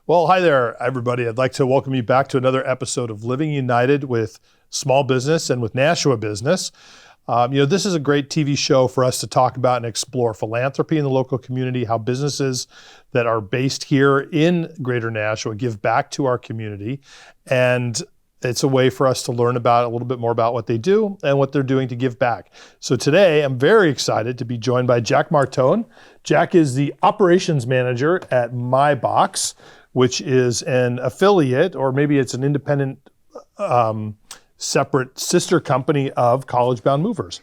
Well, hi there, everybody. I'd like to welcome you back to another episode of Living United with Small Business and with Nashua Business. This is a great TV show for us to talk about and explore philanthropy in the local community, how businesses that are based here in Greater Nashua give back to our community. And it's a way for us to learn about a little bit more about what they do and what they're doing to give back. So today, I'm very excited to be joined by Jack Martone. Jack is the operations manager at MyBox, which is an affiliate, or maybe it's an independent, separate sister company of College Bound Movers.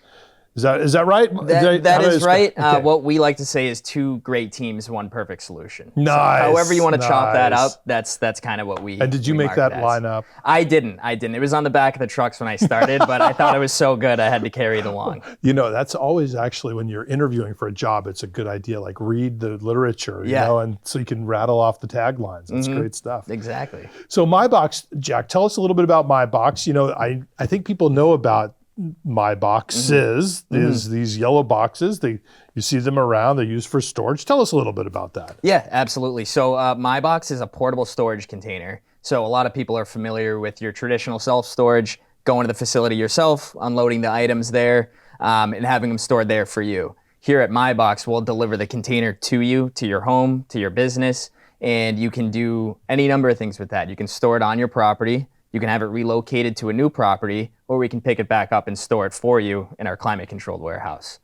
Is that right? That is right. Okay. What we like to say is two great teams, one perfect solution. Nice. So however you want to chop that Nice. up, that's kind of what we. And did you make that line up? I didn't. It was on the back of the trucks when I started, but I thought it was so good I had to carry it along. That's always actually when you're interviewing for a job, it's a good idea. Like read the literature, and so you can rattle off the taglines. That's great stuff. Exactly. So MyBox, Jack, tell us a little bit about MyBox. I think people know about MyBoxes, is these yellow boxes. You see them around, they're used for storage. Tell us a little bit about that. Yeah, absolutely. So MyBox is a portable storage container. So a lot of people are familiar with your traditional self-storage, going to the facility yourself, unloading the items there, and having them stored there for you. Here at MyBox, we'll deliver the container to you, to your home, to your business, and you can do any number of things with that. You can store it on your property. You can have it relocated to a new property, or we can pick it back up and store it for you in our climate-controlled warehouse.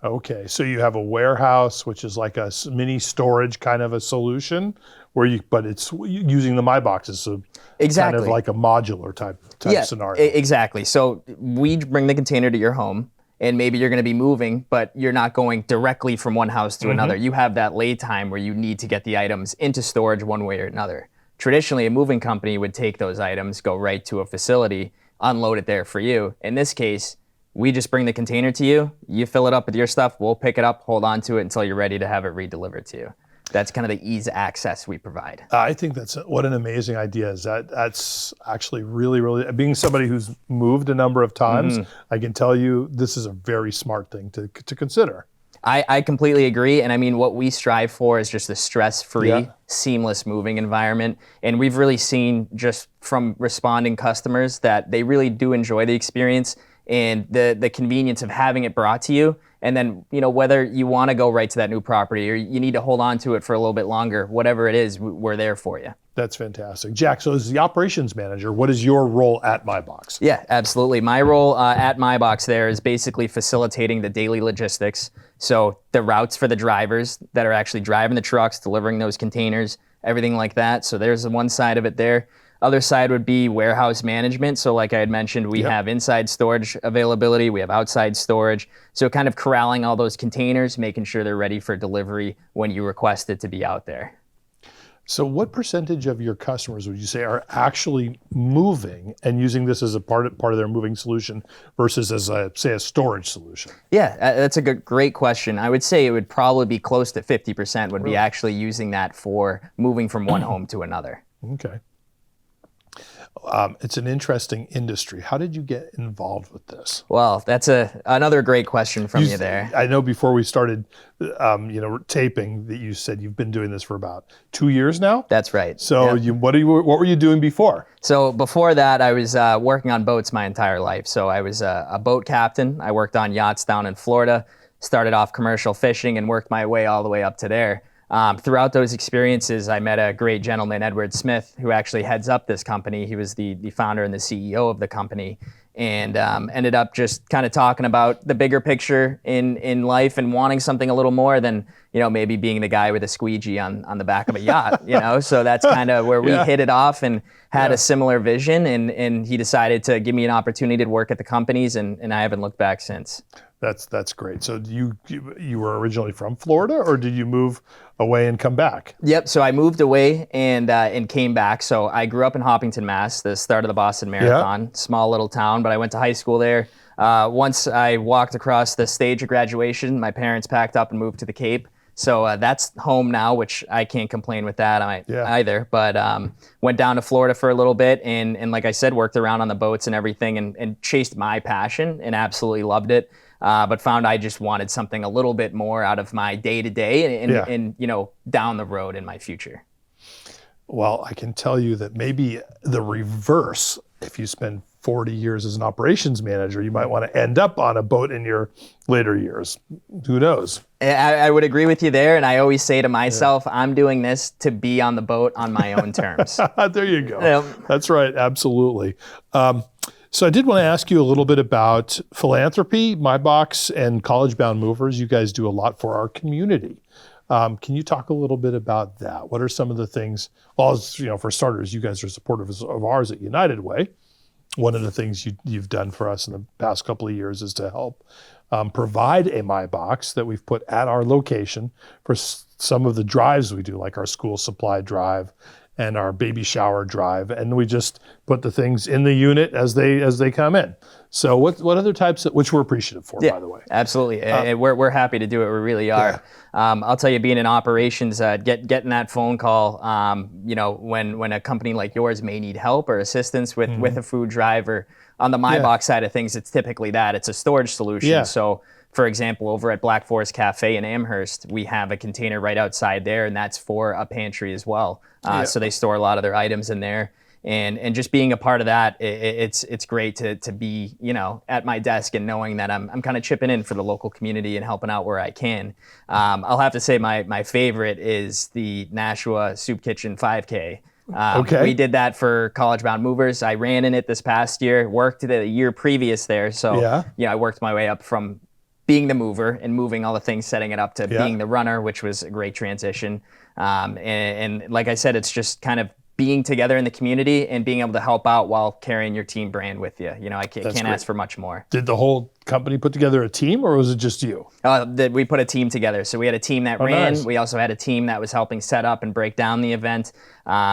Okay, so you have a warehouse, which is like a mini storage kind of a solution, but it's using the MyBoxes, so exactly. Kind of like a modular type scenario. Exactly. So we bring the container to your home, and maybe you're going to be moving, but you're not going directly from one house to another. You have that lay time where you need to get the items into storage one way or another. Traditionally, a moving company would take those items, go right to a facility, unload it there for you. In this case, we just bring the container to you, you fill it up with your stuff, we'll pick it up, hold on to it until you're ready to have it redelivered to you. That's kind of the ease of access we provide. I think what an amazing idea is. That's actually really, really, being somebody who's moved a number of times, I can tell you this is a very smart thing to consider. I completely agree. And I mean, what we strive for is just a stress-free, seamless moving environment. And we've really seen just from responding customers that they really do enjoy the experience and the convenience of having it brought to you. And then, whether you want to go right to that new property or you need to hold on to it for a little bit longer, whatever it is, we're there for you. That's fantastic. Jack, so as the operations manager, what is your role at MyBox? Yeah, absolutely. My role at MyBox there is basically facilitating the daily logistics. So the routes for the drivers that are actually driving the trucks, delivering those containers, everything like that. So there's the one side of it there. Other side would be warehouse management. So like I had mentioned, we have inside storage availability, we have outside storage. So kind of corralling all those containers, making sure they're ready for delivery when you request it to be out there. So what percentage of your customers would you say are actually moving and using this as a part of their moving solution versus as a storage solution? Yeah, that's a great question. I would say it would probably be close to 50% would be actually using that for moving from one home to another. Okay. It's an interesting industry. How did you get involved with this? Well, that's another great question from you there. I know before we started, taping, that you said you've been doing this for about 2 years now. That's right. So what were you doing before? So before that, I was working on boats my entire life. So I was a boat captain. I worked on yachts down in Florida. Started off commercial fishing and worked my way all the way up to there. Throughout those experiences, I met a great gentleman, Edward Smith, who actually heads up this company. He was the founder and the CEO of the company, and ended up just kind of talking about the bigger picture in life and wanting something a little more than, maybe being the guy with a squeegee on the back of a yacht, So that's kind of where we hit it off and had a similar vision, and he decided to give me an opportunity to work at the companies, and I haven't looked back since. That's great. So you were originally from Florida, or did you move away and come back? Yep. So I moved away and came back. So I grew up in Hopkinton, Mass, the start of the Boston Marathon, small little town, but I went to high school there. Once I walked across the stage of graduation, my parents packed up and moved to the Cape. So that's home now, which I can't complain with that either. But went down to Florida for a little bit and like I said, worked around on the boats and everything and chased my passion and absolutely loved it. But found I just wanted something a little bit more out of my day-to-day and down the road in my future. Well, I can tell you that maybe the reverse, if you spend 40 years as an operations manager, you might want to end up on a boat in your later years. Who knows? I would agree with you there. And I always say to myself, I'm doing this to be on the boat on my own terms. There you go. Yep. That's right. Absolutely. So I did want to ask you a little bit about philanthropy, My Box, and College Bound Movers. You guys do a lot for our community. Can you talk a little bit about that? What are some of the things? Well, for starters, you guys are supporters of ours at United Way. One of the things you've done for us in the past couple of years is to help provide a My Box that we've put at our location for some of the drives we do, like our school supply drive and our baby shower drive, and we just put the things in the unit as they come in. So what other types which we're appreciative for, by the way. Absolutely. And we're happy to do it. We really are. Yeah. I'll tell you, being in operations, getting that phone call, when a company like yours may need help or assistance with a food drive, or on the My Box side of things, it's typically that. It's a storage solution. Yeah. So, for example, over at Black Forest Cafe in Amherst, we have a container right outside there, and that's for a pantry as well. So they store a lot of their items in there. And just being a part of that, it's great to be, at my desk and knowing that I'm kind of chipping in for the local community and helping out where I can. I'll have to say my favorite is the Nashua Soup Kitchen 5K. Okay. We did that for College Bound Movers. I ran in it this past year, worked the year previous there. So I worked my way up from being the mover and moving all the things, setting it up, to being the runner, which was a great transition. And like I said, it's just kind of being together in the community and being able to help out while carrying your team brand with you. I can't ask for much more. Did the whole company put together a team, or was it just you? We put a team together. So we had a team that ran. Nice. We also had a team that was helping set up and break down the event.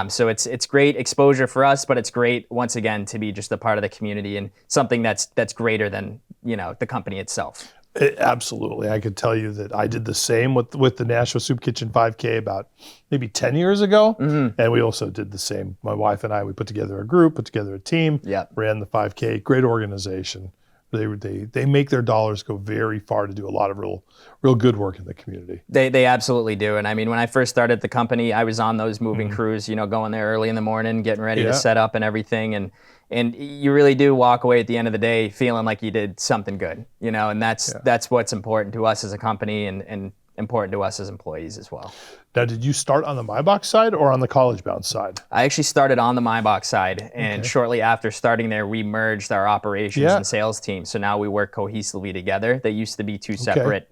So it's great exposure for us, but it's great, once again, to be just a part of the community and something that's greater than the company itself. Absolutely. I could tell you that I did the same with the Nashua Soup Kitchen 5K about maybe 10 years ago. Mm-hmm. And we also did the same. My wife and I, we put together a group, put together a team, ran the 5K. Great organization. They make their dollars go very far to do a lot of real good work in the community. They absolutely do. And I mean, when I first started the company, I was on those moving crews, going there early in the morning, getting ready to set up and everything. And you really do walk away at the end of the day feeling like you did something good, and that's what's important to us as a company and important to us as employees as well. Now, did you start on the My Box side or on the College Bound side? I actually started on the My Box side, and shortly after starting there, we merged our operations and sales teams. So now we work cohesively together. They used to be two separate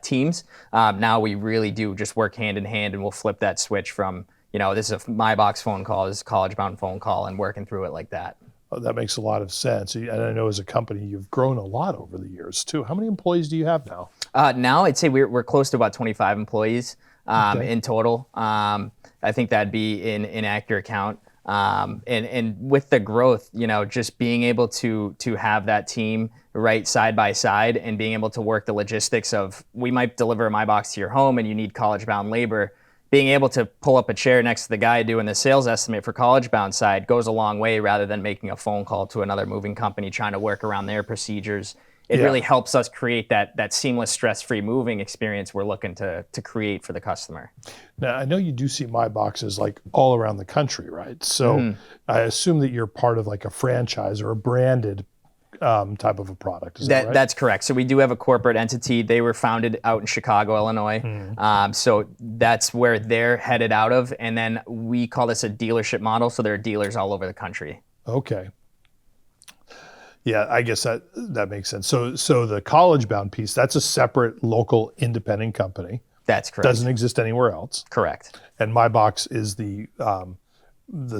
teams. Now we really do just work hand in hand, and we'll flip that switch from, this is a My Box phone call, this is a College Bound phone call, and working through it like that. Oh, that makes a lot of sense. And I know as a company, you've grown a lot over the years too. How many employees do you have now? Now I'd say we're close to about 25 employees in total. I think that'd be an accurate count. And with the growth, just being able to have that team right side by side and being able to work the logistics of, we might deliver a My Box to your home and you need College Bound labor. Being able to pull up a chair next to the guy doing the sales estimate for College Bound side goes a long way, rather than making a phone call to another moving company trying to work around their procedures. It really helps us create that seamless, stress-free moving experience we're looking to create for the customer. Now, I know you do see My Boxes like all around the country, right? So I assume that you're part of like a franchise or a branded type of a product. Is that right? That's correct. So we do have a corporate entity. They were founded out in Chicago, Illinois. So that's where they're headed out of. And then we call this a dealership model. So there are dealers all over the country. Okay. Yeah, I guess that makes sense. So the College Bound piece, that's a separate local independent company. That's correct. Doesn't exist anywhere else. Correct. And My Box is the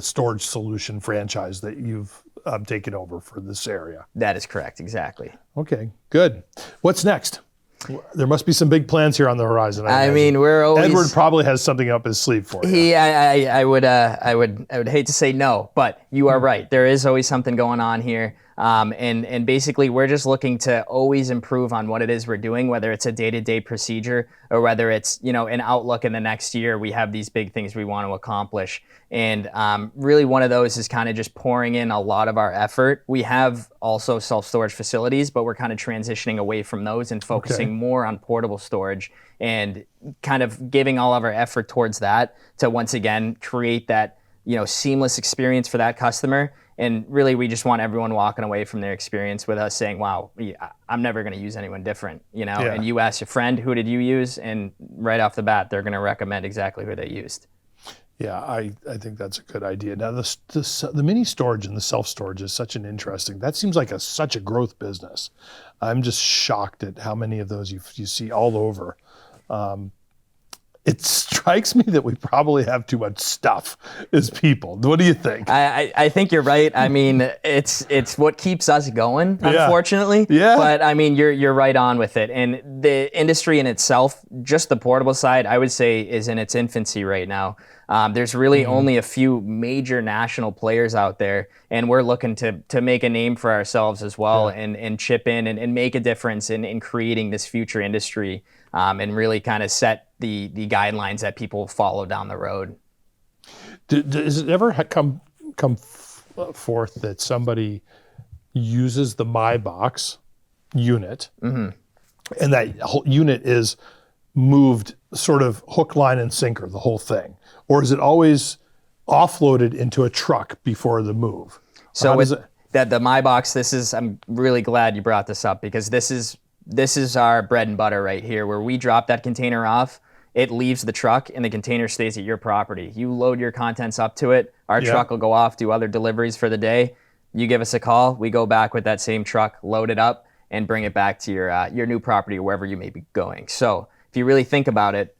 storage solution franchise that you've taken over for this area. That is correct, exactly. Okay, good. What's next? There must be some big plans here on the horizon. I mean, we're always... Edward probably has something up his sleeve for you. Yeah, I would hate to say no, but you are right. There is always something going on here. And basically, we're just looking to always improve on what it is we're doing, whether it's a day-to-day procedure or whether it's, an outlook in the next year. We have these big things we want to accomplish. And really one of those is kind of just pouring in a lot of our effort. We have also self-storage facilities, but we're kind of transitioning away from those and focusing more on portable storage and kind of giving all of our effort towards that to once again create that seamless experience for that customer. And really, we just want everyone walking away from their experience with us saying, wow, I'm never going to use anyone different, Yeah. And you ask your friend, who did you use? And right off the bat, they're going to recommend exactly who they used. Yeah, I think that's a good idea. Now, the mini storage and the self-storage is such an interesting, that seems like such a growth business. I'm just shocked at how many of those you see all over. It strikes me that we probably have too much stuff as people. What do you think? I think you're right. I mean, it's what keeps us going, unfortunately. Yeah. But I mean, you're right on with it. And the industry in itself, just the portable side, I would say is in its infancy right now. There's really only a few major national players out there, and we're looking to make a name for ourselves as well, and chip in and make a difference in creating this future industry, and really kind of set the guidelines that people follow down the road. Does it ever come forth that somebody uses the MyBox unit, and that whole unit is moved sort of hook, line, and sinker, the whole thing? Or is it always offloaded into a truck before the move? So with the MyBox, I'm really glad you brought this up, because this is our bread and butter right here, where we drop that container off, it leaves the truck, and the container stays at your property. You load your contents up to it, our truck will go off, do other deliveries for the day. You give us a call, we go back with that same truck, load it up, and bring it back to your new property, wherever you may be going. So if you really think about it,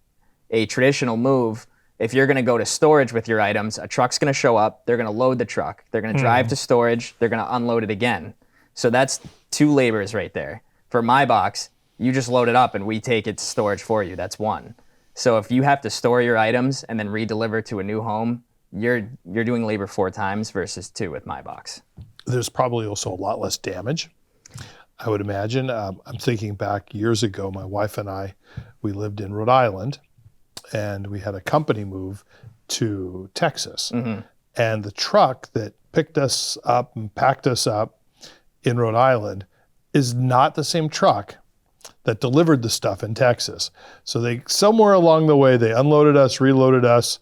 a traditional move, if you're going to go to storage with your items, a truck's going to show up, they're going to load the truck, they're going to drive to storage, they're going to unload it again. So that's 2 labors right there. For MyBox, you just load it up and we take it to storage for you. That's 1. So if you have to store your items and then redeliver to a new home, you're doing labor 4 times versus 2 with MyBox. There's probably also a lot less damage, I would imagine. I'm thinking back years ago, my wife and I, we lived in Rhode Island, and we had a company move to Texas. And the truck that picked us up and packed us up in Rhode Island is not the same truck that delivered the stuff in Texas. So they, somewhere along the way, they unloaded us, reloaded us,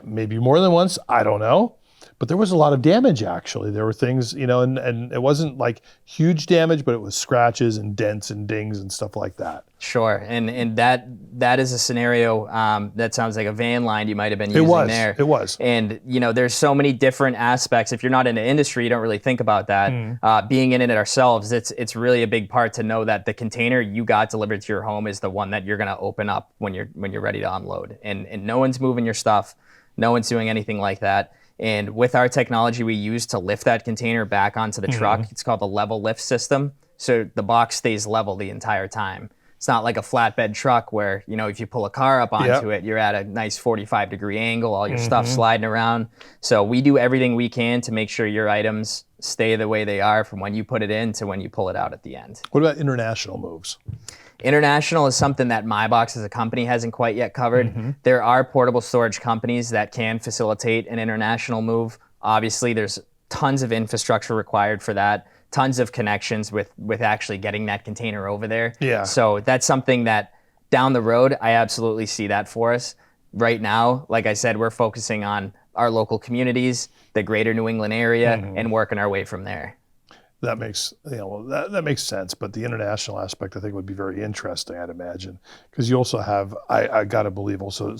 maybe more than once, I don't know. But there was a lot of damage, actually. There were things, and it wasn't like huge damage, but it was scratches and dents and dings and stuff like that. Sure, and that is a scenario that sounds like a van line you might have been using there. It was. And there's so many different aspects. If you're not in the industry, you don't really think about that. Being in it ourselves, it's really a big part to know that the container you got delivered to your home is the one that you're going to open up when you're ready to unload. And no one's moving your stuff, no one's doing anything like that. And with our technology we use to lift that container back onto the truck, it's called the level lift system. So the box stays level the entire time. It's not like a flatbed truck where, if you pull a car up onto it, you're at a nice 45-degree angle, all your stuff sliding around. So we do everything we can to make sure your items stay the way they are from when you put it in to when you pull it out at the end. What about international moves? International is something that MyBox as a company hasn't quite yet covered. There are portable storage companies that can facilitate an international move. Obviously, there's tons of infrastructure required for that, tons of connections with actually getting that container over there. Yeah. So that's something that down the road, I absolutely see that for us. Right now, like I said, we're focusing on our local communities, the greater New England area, and working our way from there. That makes that makes sense, but the international aspect I think would be very interesting, I'd imagine, because you also have I got to believe also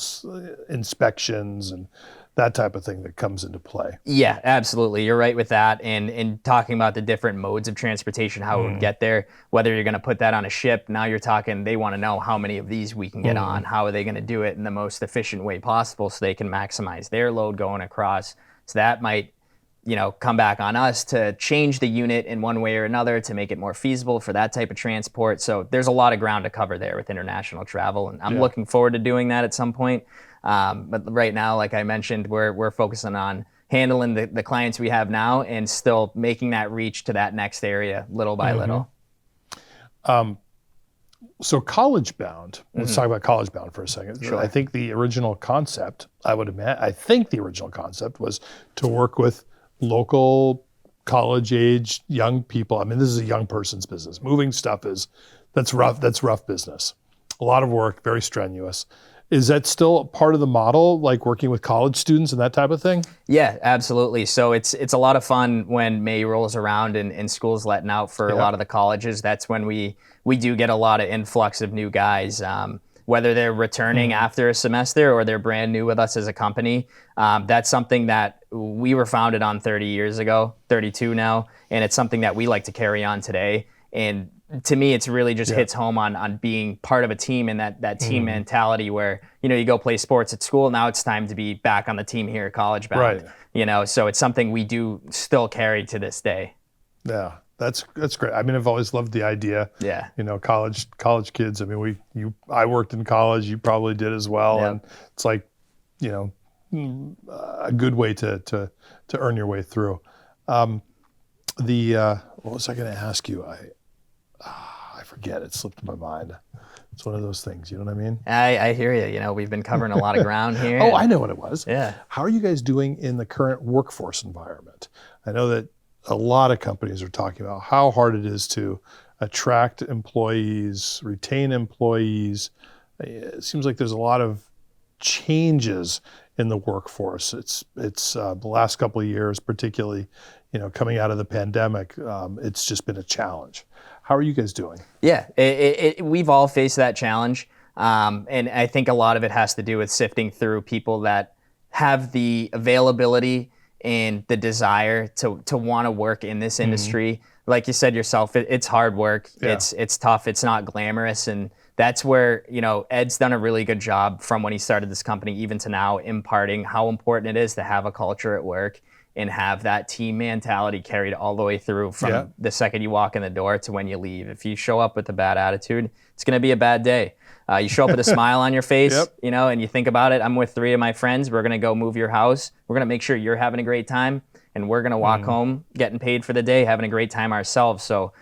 inspections and that type of thing that comes into play. Yeah, absolutely. You're right with that. And talking about the different modes of transportation, how it would get there, whether you're going to put that on a ship, now you're talking, they want to know how many of these we can get on. How are they going to do it in the most efficient way possible so they can maximize their load going across? So that might, come back on us to change the unit in one way or another to make it more feasible for that type of transport. So there's a lot of ground to cover there with international travel. And I'm looking forward to doing that at some point. But right now, like I mentioned, we're focusing on handling the clients we have now and still making that reach to that next area little by little. So College Bound, let's talk about College Bound for a second. Sure. I think the original concept, I think the original concept was to work with local college-age young people. I mean, this is a young person's business. Moving stuff that's rough business. A lot of work, very strenuous. Is that still part of the model, like working with college students and that type of thing? Yeah, absolutely. So it's a lot of fun when May rolls around and school's letting out for a lot of the colleges. That's when we do get a lot of influx of new guys. Whether they're returning after a semester or they're brand new with us as a company. That's something that we were founded on 30 years ago, 32 now, and it's something that we like to carry on today. And to me, it's really just hits home on being part of a team and that team mentality where, you go play sports at school. Now it's time to be back on the team here at College Bound. Right. So it's something we do still carry to this day. Yeah. That's great. I mean, I've always loved the idea. Yeah. College kids. I mean, I worked in college. You probably did as well. Yep. And it's like, a good way to earn your way through. What was I going to ask you? I forget. It slipped my mind. It's one of those things. You know what I mean? I hear you. We've been covering a lot of ground here. Oh, I know what it was. Yeah. How are you guys doing in the current workforce environment? I know that a lot of companies are talking about how hard it is to attract employees, retain employees. It seems like there's a lot of changes in the workforce. It's the last couple of years, particularly, coming out of the pandemic, it's just been a challenge. How are you guys doing? Yeah, we've all faced that challenge. And I think a lot of it has to do with sifting through people that have the availability and the desire to want to work in this industry. Like you said yourself, it's hard work. Yeah. It's tough. It's not glamorous. And that's where, Ed's done a really good job from when he started this company, even to now, imparting how important it is to have a culture at work and have that team mentality carried all the way through from the second you walk in the door to when you leave. If you show up with a bad attitude, it's going to be a bad day. You show up with a smile on your face, and you think about it. I'm with 3 of my friends. We're going to go move your house. We're going to make sure you're having a great time, and we're going to walk home getting paid for the day, having a great time ourselves. So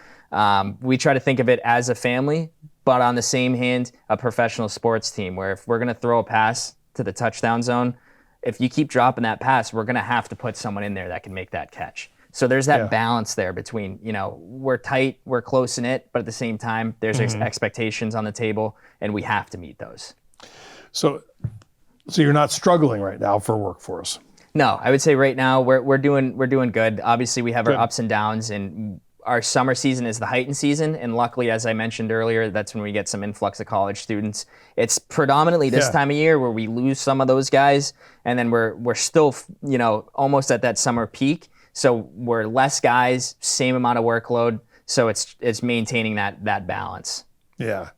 we try to think of it as a family, but on the same hand, a professional sports team where if we're going to throw a pass to the touchdown zone, if you keep dropping that pass, we're going to have to put someone in there that can make that catch. So there's that balance there between, we're tight, we're close in it, but at the same time, there's expectations on the table, and we have to meet those. So you're not struggling right now for workforce? No, I would say right now we're doing good. Obviously, we have our ups and downs, and our summer season is the heightened season, and luckily, as I mentioned earlier, that's when we get some influx of college students. It's predominantly this time of year where we lose some of those guys, and then we're still, almost at that summer peak. So we're less guys, same amount of workload. So it's maintaining that balance. Yeah.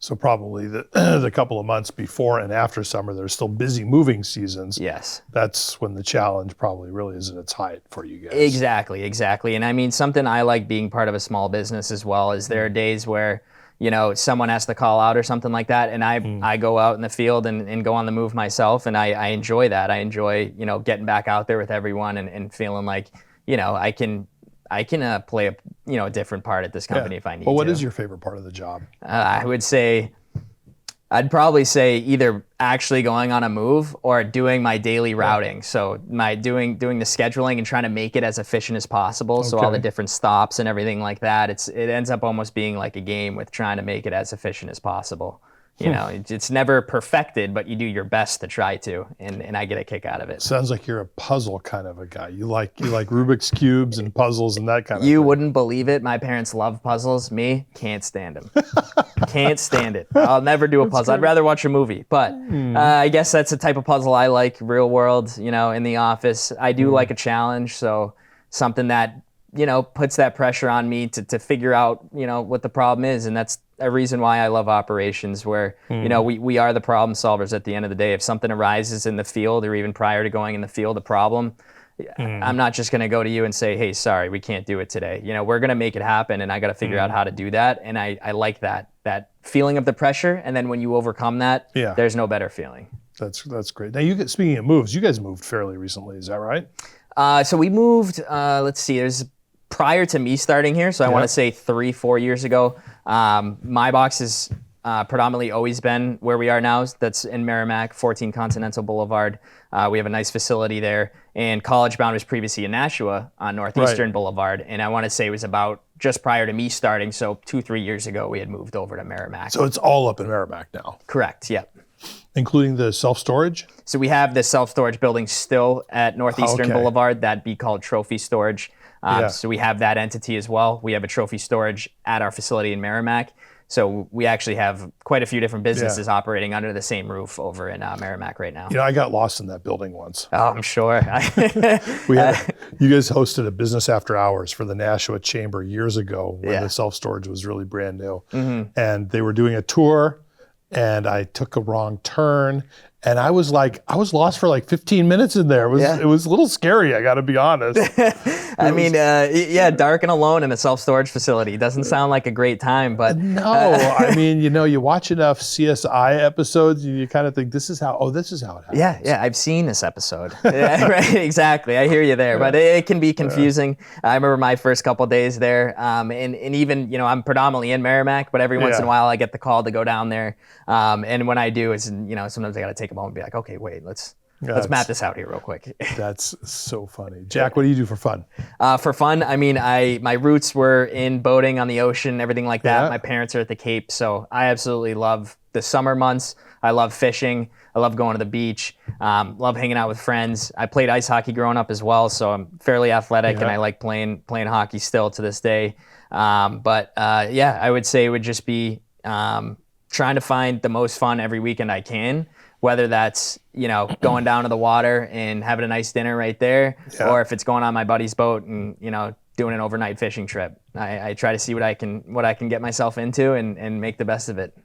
So probably the couple of months before and after summer, there's still busy moving seasons. Yes. That's when the challenge probably really is at its height for you guys. Exactly. And I mean, something I like being part of a small business as well is there are days where, someone has to call out or something like that. And I go out in the field and go on the move myself. And I enjoy that. I enjoy, getting back out there with everyone and feeling like, I can play a different part at this company if I need to. Well, what is your favorite part of the job? I'd probably say either actually going on a move or doing my daily routing. So doing the scheduling and trying to make it as efficient as possible. So all the different stops and everything like that. It ends up almost being like a game with trying to make it as efficient as possible. It's never perfected, but you do your best to try to, and I get a kick out of it. Sounds like you're a puzzle kind of a guy. You like Rubik's Cubes and puzzles and that kind of thing. You wouldn't believe it. My parents love puzzles. Me, can't stand them. Can't stand it. I'll never do a puzzle. I'd rather watch a movie. But I guess that's the type of puzzle I like, real world, in the office. I do like a challenge, so something that, puts that pressure on me to figure out, what the problem is. And that's a reason why I love operations where, we are the problem solvers at the end of the day. If something arises in the field or even prior to going in the field, a problem, I'm not just going to go to you and say, hey, sorry, we can't do it today. We're going to make it happen, and I got to figure out how to do that. And I like that feeling of the pressure. And then when you overcome that, there's no better feeling. That's great. Now, speaking of moves, you guys moved fairly recently. Is that right? So we moved, let's see, there's prior to me starting here, so I want to say 3-4 years ago. My box has predominantly always been where we are now. That's in Merrimack, 14 Continental Boulevard. We have a nice facility there. And College Bound was previously in Nashua on Northeastern Boulevard. And I want to say it was about just prior to me starting, so 2-3 years ago, we had moved over to Merrimack. So it's all up in Merrimack now. Correct, yep. including the self-storage? So we have the self-storage building still at Northeastern Okay. Boulevard. That'd be called Trophy Storage. Yeah. So we have that entity as well. We have a Trophy Storage at our facility in Merrimack. So we actually have quite a few different businesses operating under the same roof over in Merrimack right now. You know, I got lost in that building once. Oh, I'm sure. We had, you guys hosted a business after hours for the Nashua Chamber years ago when Yeah. the self-storage was really brand new. And they were doing a tour and I took a wrong turn and I was lost for like 15 minutes in there. It was a little scary, I got to be honest. I mean, yeah, dark and alone in a self-storage facility doesn't sound like a great time, but No, I mean, you know, you watch enough CSI episodes, you kind of think this is how it happens. yeah, I've seen this episode. Yeah, right, exactly. I hear you there, but it can be confusing. I remember my first couple days there, and even, you know, I'm predominantly in Merrimack, but every once in a while I get the call to go down there. And when I do, it's, you know, sometimes I got to take a moment and be like, okay, wait, let's map this out here real quick. That's so funny. Jack, what do you do for fun? For fun, I mean, my roots were in boating on the ocean, everything like that. Yeah. My parents are at the Cape, so I absolutely love the summer months. I love fishing. I love going to the beach. Love hanging out with friends. I played ice hockey growing up as well, so I'm fairly athletic, and I like playing hockey still to this day. Yeah, I would say it would just be trying to find the most fun every weekend I can. Whether that's, you know, going down to the water and having a nice dinner right there, or if it's going on my buddy's boat and, you know, doing an overnight fishing trip. I try to see what I can get myself into and make the best of it.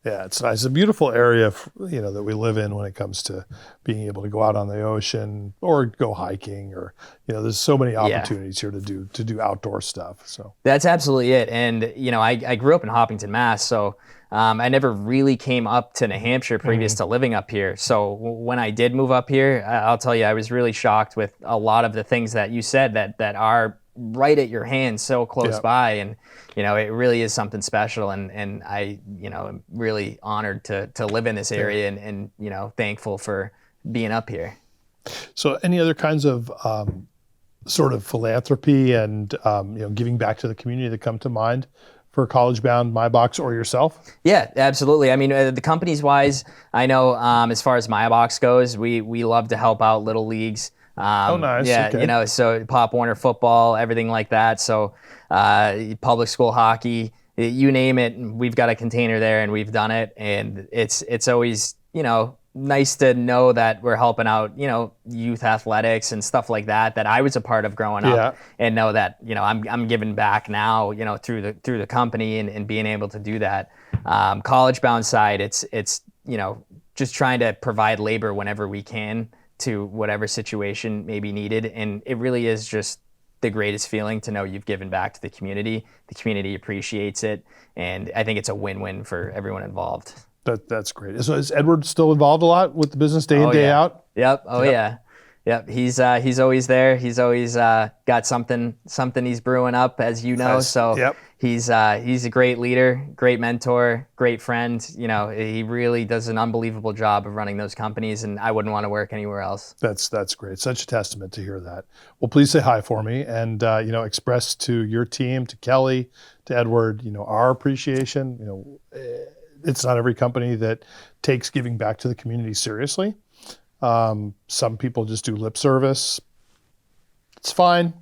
Yeah, it's nice. It's a beautiful area, you know, that we live in when it comes to being able to go out on the ocean or go hiking, or, you know, there's so many opportunities here to do outdoor stuff. So that's absolutely it. And, you know, I grew up in Hopkinton, Mass, so I never really came up to New Hampshire previous to living up here. So when I did move up here, I'll tell you, I was really shocked with a lot of the things that you said that are right at your hands, so close by. And, you know, it really is something special. And I, you know, am really honored to live in this area and, you know, thankful for being up here. So any other kinds of sort of philanthropy and, you know, giving back to the community that come to mind for College Bound, MyBox, or yourself? Yeah, absolutely. I mean, the companies wise, I know as far as MyBox goes, we love to help out little leagues. Oh, nice. Yeah, Okay. you know, so Pop Warner football, everything like that. So public school hockey, you name it, we've got a container there and we've done it. And it's always, you know, nice to know that we're helping out, you know, youth athletics and stuff like that I was a part of growing up, and know that, you know, I'm giving back now, you know, through the company and being able to do that. College Bound side, it's you know, just trying to provide labor whenever we can to whatever situation may be needed, and it really is just the greatest feeling to know you've given back to the community. The community appreciates it, and I think it's a win-win for everyone involved. That's great. So is Edward still involved a lot with the business day in, day out? Yep. Oh yeah. Yep. He's always there. He's always got something he's brewing up, as you know. So he's a great leader, great mentor, great friend. You know, he really does an unbelievable job of running those companies, and I wouldn't want to work anywhere else. That's great. Such a testament to hear that. Well, please say hi for me, and you know, express to your team, to Kelly, to Edward, you know, our appreciation. You know, it's not every company that takes giving back to the community seriously. Some people just do lip service. It's fine.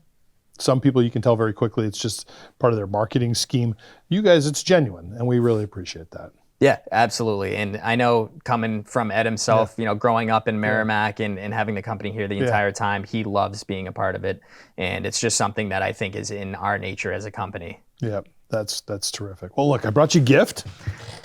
Some people, you can tell very quickly, it's just part of their marketing scheme. You guys, it's genuine, and we really appreciate that. Yeah, absolutely. And I know, coming from Ed himself, you know, growing up in Merrimack and having the company here the entire time, he loves being a part of it. And it's just something that I think is in our nature as a company. Yeah, that's terrific. Well, look, I brought you a gift.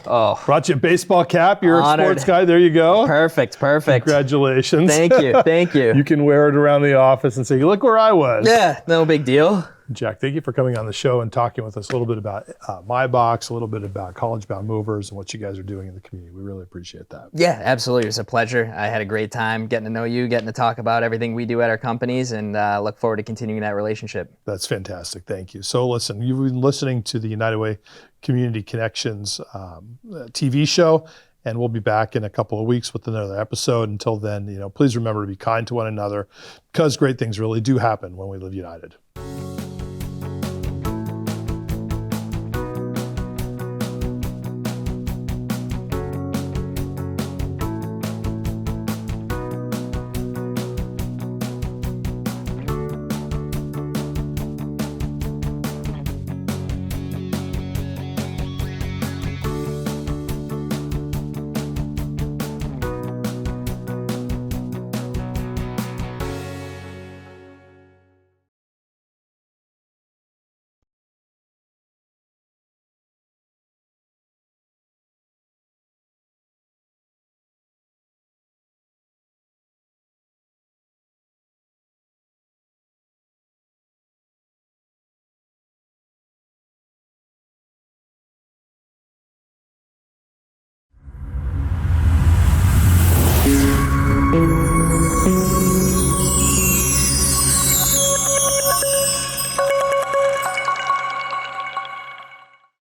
Oh, Brought you a baseball cap. You're honored. a sports guy. There you go. Perfect. Congratulations. Thank you. You can wear it around the office and say, look where I was. Yeah, no big deal. Jack, thank you for coming on the show and talking with us a little bit about MyBox, a little bit about College Bound Movers and what you guys are doing in the community. We really appreciate that. Yeah, absolutely. It was a pleasure. I had a great time getting to know you, getting to talk about everything we do at our companies, and look forward to continuing that relationship. That's fantastic. Thank you. So listen, you've been listening to the United Way Community Connections TV show, and we'll be back in a couple of weeks with another episode. Until then, you know, please remember to be kind to one another, because great things really do happen when we live united.